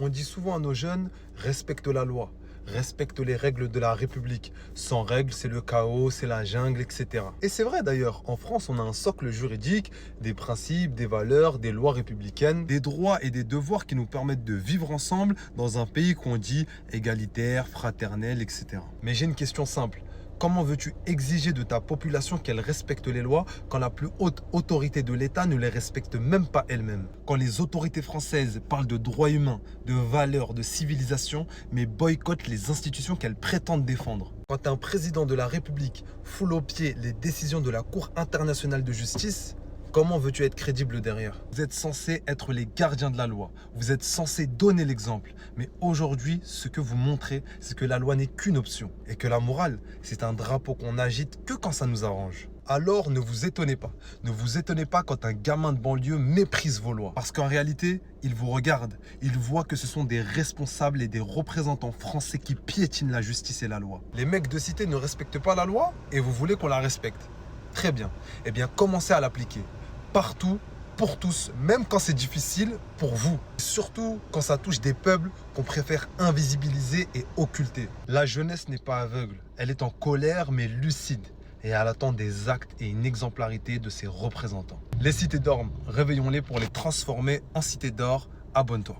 On dit souvent à nos jeunes, respecte la loi, respecte les règles de la République. Sans règles, c'est le chaos, c'est la jungle, etc. Et c'est vrai d'ailleurs, en France, on a un socle juridique, des principes, des valeurs, des lois républicaines, des droits et des devoirs qui nous permettent de vivre ensemble dans un pays qu'on dit égalitaire, fraternel, etc. Mais j'ai une question simple. Comment veux-tu exiger de ta population qu'elle respecte les lois quand la plus haute autorité de l'État ne les respecte même pas elle-même? Quand les autorités françaises parlent de droits humains, de valeurs, de civilisation, mais boycottent les institutions qu'elles prétendent défendre? Quand un président de la République foule aux pieds les décisions de la Cour internationale de justice, comment veux-tu être crédible derrière? Vous êtes censé être les gardiens de la loi. Vous êtes censé donner l'exemple. Mais aujourd'hui, ce que vous montrez, c'est que la loi n'est qu'une option. Et que la morale, c'est un drapeau qu'on agite que quand ça nous arrange. Alors ne vous étonnez pas. Ne vous étonnez pas quand un gamin de banlieue méprise vos lois. Parce qu'en réalité, il vous regarde. Il voit que ce sont des responsables et des représentants français qui piétinent la justice et la loi. Les mecs de cité ne respectent pas la loi et vous voulez qu'on la respecte. Très bien. Eh bien, commencez à l'appliquer. Partout, pour tous, même quand c'est difficile, pour vous. Surtout quand ça touche des peuples qu'on préfère invisibiliser et occulter. La jeunesse n'est pas aveugle, elle est en colère mais lucide. Et elle attend des actes et une exemplarité de ses représentants. Les cités dorment, réveillons-les pour les transformer en cités d'or. Abonne-toi.